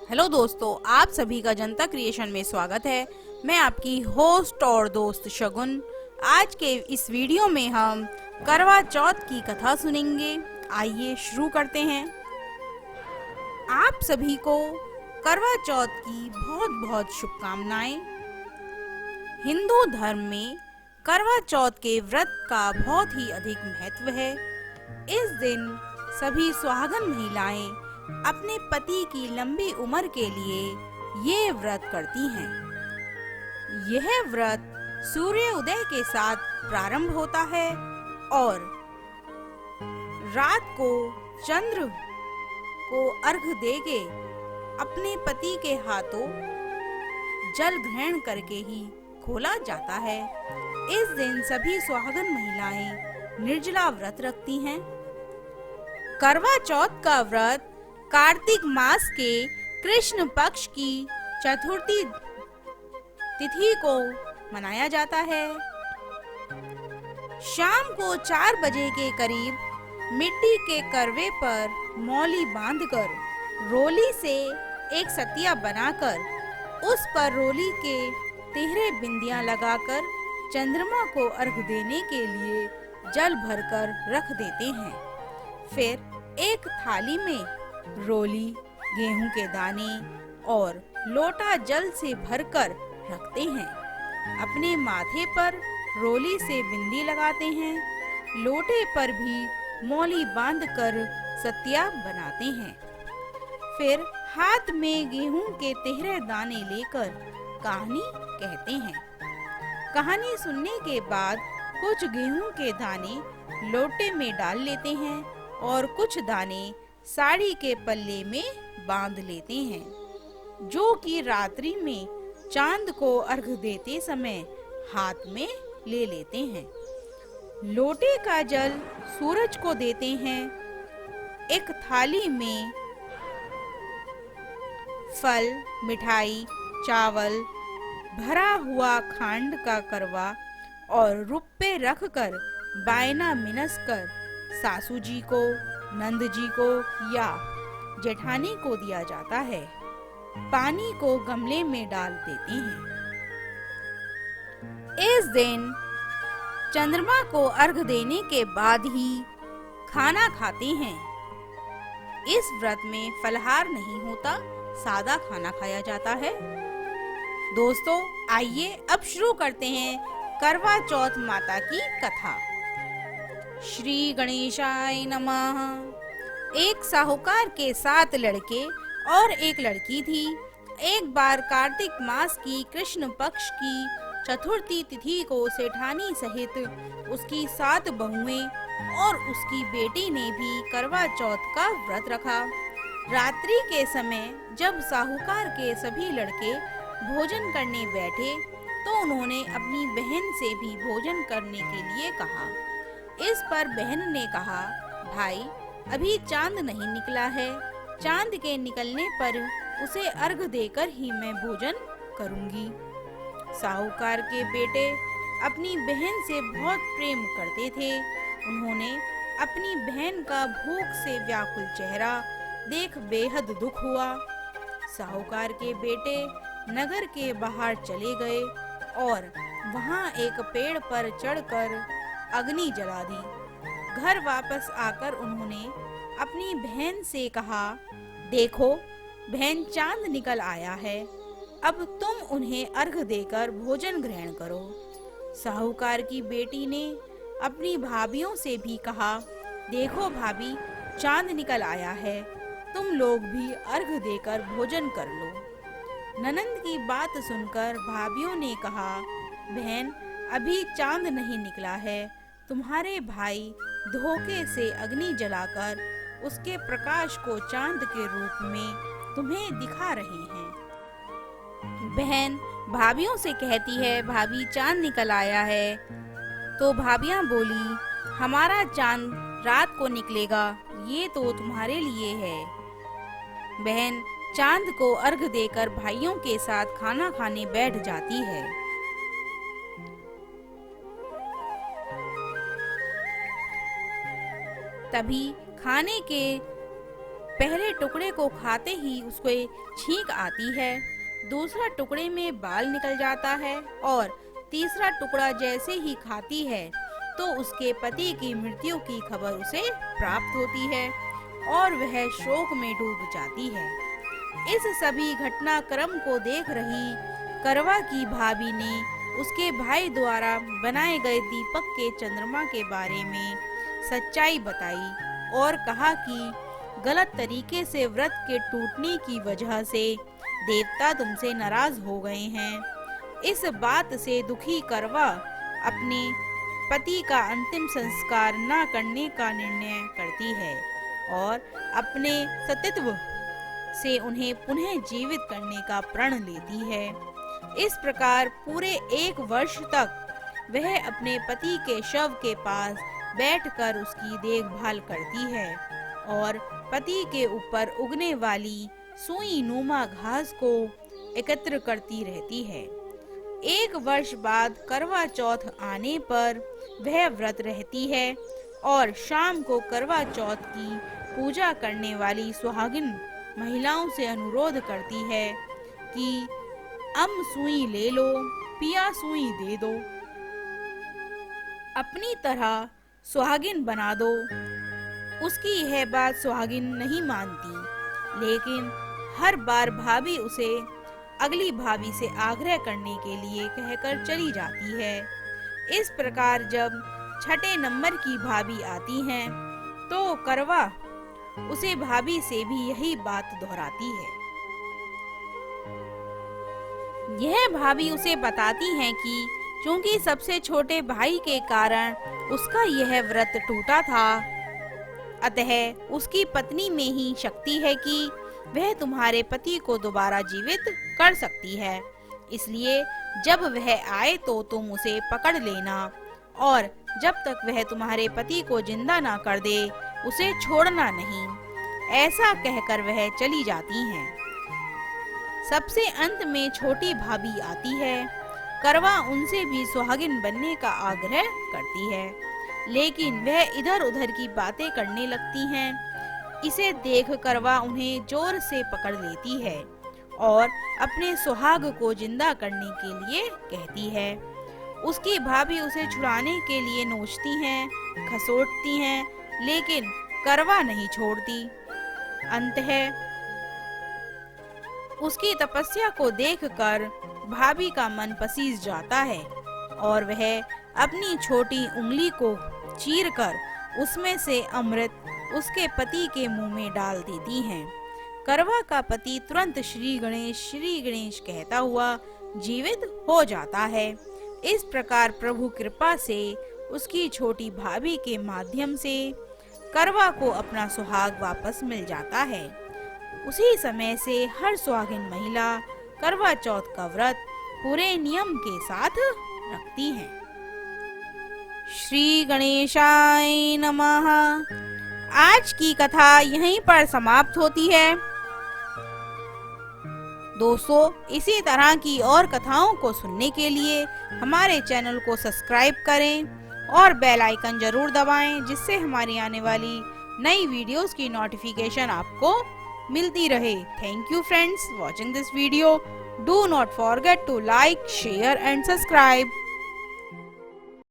Hello दोस्तों, आप सभी का जनता क्रिएशन में स्वागत है। मैं आपकी होस्ट और दोस्त शगुन। आज के इस वीडियो में हम करवा चौथ की कथा सुनेंगे। आइए शुरू करते हैं। आप सभी को करवा चौथ की बहुत बहुत शुभकामनाएं। हिंदू धर्म में करवा चौथ के व्रत का बहुत ही अधिक महत्व है। इस दिन सभी सुहागन महिलाएं अपने पति की लंबी उम्र के लिए ये व्रत करती हैं। यह व्रत सूर्य उदय के साथ प्रारंभ होता है और रात को चंद्र को अर्घ देके अपने पति के हाथों जल ग्रहण करके ही खोला जाता है। इस दिन सभी सुहागन महिलाएं निर्जला व्रत रखती हैं। करवा चौथ का व्रत कार्तिक मास के कृष्ण पक्ष की चतुर्थी तिथि को मनाया जाता है। शाम को 4 बजे के करीब मिट्टी के करवे पर मौली बांधकर रोली से एक सतिया बनाकर उस पर रोली के तिहरे बिंदियां लगाकर चंद्रमा को अर्घ देने के लिए जल भरकर रख देते हैं। फिर एक थाली में रोली, गेहूं के दाने और लोटा जल से भरकर रखते हैं। अपने माथे पर रोली से बिंदी लगाते हैं। लोटे पर भी मौली बांधकर सतिया बनाते हैं। फिर हाथ में गेहूं के तिहरे दाने लेकर कहानी कहते हैं। कहानी सुनने के बाद कुछ गेहूं के दाने लोटे में डाल लेते हैं और कुछ दाने साड़ी के पल्ले में बांध लेते हैं, जो कि रात्रि में चांद को अर्घ देते समय हाथ में ले लेते हैं। लोटे का जल सूरज को देते हैं। एक थाली में फल, मिठाई, चावल, भरा हुआ खांड का करवा और रुपये रखकर बायना मिनसकर सासू जी को, नंद जी को या जेठानी को दिया जाता है। पानी को गमले में डाल देती हैं। इस दिन चंद्रमा को अर्घ देने के बाद ही खाना खाते हैं। इस व्रत में फलाहार नहीं होता, सादा खाना खाया जाता है। दोस्तों, आइए अब शुरू करते हैं करवा चौथ माता की कथा। श्री गणेशाय नमः। एक साहूकार के 7 लड़के और एक लड़की थी। एक बार कार्तिक मास की कृष्ण पक्ष की चतुर्थी तिथि को सेठानी सहित उसकी 7 बहुएं और उसकी बेटी ने भी करवा चौथ का व्रत रखा। रात्रि के समय जब साहूकार के सभी लड़के भोजन करने बैठे तो उन्होंने अपनी बहन से भी भोजन करने के लिए कहा। इस पर बहन ने कहा, भाई, अभी चांद नहीं निकला है। चांद के निकलने पर उसे अर्घ देकर ही मैं भोजन करूंगी। साहूकार के बेटे अपनी बहन से बहुत प्रेम करते थे। उन्होंने अपनी बहन का भूख से व्याकुल चेहरा देख बेहद दुख हुआ। साहूकार के बेटे नगर के बाहर चले गए और वहां एक पेड़ पर चढ़कर अग्नि जला दी। घर वापस आकर उन्होंने अपनी बहन से कहा, देखो बहन, चांद निकल आया है। अब तुम उन्हें अर्घ देकर भोजन ग्रहण करो। साहूकार की बेटी ने अपनी भाभियों से भी कहा, देखो भाभी, चांद निकल आया है, तुम लोग भी अर्घ देकर भोजन कर लो। ननंद की बात सुनकर भाभियों ने कहा, बहन, अभी चांद नहीं निकला है। तुम्हारे भाई धोखे से अग्नि जलाकर उसके प्रकाश को चांद के रूप में तुम्हें दिखा रहे हैं। बहन भाभियों से कहती है, भाभी, चांद निकल आया है। तो भाभियां बोली, हमारा चांद रात को निकलेगा, ये तो तुम्हारे लिए है। बहन चांद को अर्घ देकर भाइयों के साथ खाना खाने बैठ जाती है। तभी खाने के पहले टुकड़े को खाते ही उसको छींक आती है, दूसरा टुकड़े में बाल निकल जाता है और तीसरा टुकड़ा जैसे ही खाती है तो उसके पति की मृत्यु की खबर उसे प्राप्त होती है और वह शोक में डूब जाती है। इस सभी घटनाक्रम को देख रही करवा की भाभी ने उसके भाई द्वारा बनाए गए दीपक के चंद्रमा के बारे में सच्चाई बताई और कहा कि गलत तरीके से व्रत के टूटने की वजह से देवता तुमसे नाराज हो गए हैं। इस बात से दुखी करवा अपने पति का अंतिम संस्कार न करने का निर्णय करती है और अपने सतीत्व से उन्हें पुनः जीवित करने का प्रण लेती है। इस प्रकार पूरे 1 वर्ष तक वह अपने पति के शव के पास बैठकर उसकी देखभाल करती है और पति के ऊपर उगने वाली सुई नुमा घास को एकत्र करती रहती है। 1 वर्ष बाद करवा चौथ आने पर वह व्रत रहती है और शाम को करवा चौथ की पूजा करने वाली सुहागिन महिलाओं से अनुरोध करती है कि अम सुई ले लो, पिया सुई दे दो, अपनी तरह सुहागिन बना दो। उसकी यह बात सुहागिन नहीं मानती, लेकिन हर बार भाभी उसे अगली भाभी से आग्रह करने के लिए कहकर चली जाती है। इस प्रकार जब 6ठे नंबर की भाभी आती हैं, तो करवा उसे भाभी से भी यही बात दोहराती है। यह भाभी उसे बताती हैं कि चूंकि सबसे छोटे भाई के कारण उसका यह व्रत टूटा था, अतः उसकी पत्नी में ही शक्ति है कि वह तुम्हारे पति को दोबारा जीवित कर सकती है। इसलिए जब वह आए तो तुम उसे पकड़ लेना और जब तक वह तुम्हारे पति को जिंदा ना कर दे उसे छोड़ना नहीं। ऐसा कहकर वह चली जाती हैं। सबसे अंत में छोटी भाभी आती है। करवा उनसे भी सुहागिन बनने का आग्रह करती है, लेकिन वह इधर उधर की बातें करने लगती हैं। इसे देख करवा उन्हें जोर से पकड़ लेती है और अपने सुहाग को जिंदा करने के लिए कहती है। उसकी भाभी उसे छुड़ाने के लिए नोचती हैं, खसोटती हैं, लेकिन करवा नहीं छोड़ती। अंततः उसकी तपस्या को देखकर भाभी का मन पसीज जाता है और वह अपनी छोटी उंगली को चीरकर उसमें से अमृत उसके पति के मुंह में डाल देती हैं। करवा का पति तुरंत श्री गणेश कहता हुआ जीवित हो जाता है। इस प्रकार प्रभु कृपा से उसकी छोटी भाभी के माध्यम से करवा को अपना सुहाग वापस मिल जाता है। उसी समय से हर सुहागिन महिला करवा चौथ का व्रत पूरे नियम के साथ रखती हैं। श्री गणेशाय नमः। आज की कथा यहीं पर समाप्त होती है। दोस्तों, इसी तरह की और कथाओं को सुनने के लिए हमारे चैनल को सब्सक्राइब करें और बेल आइकन जरूर दबाएं, जिससे हमारी आने वाली नई वीडियोस की नोटिफिकेशन आपको मिलती रहे। Thank you friends watching this video. Do not forget to like, share and subscribe.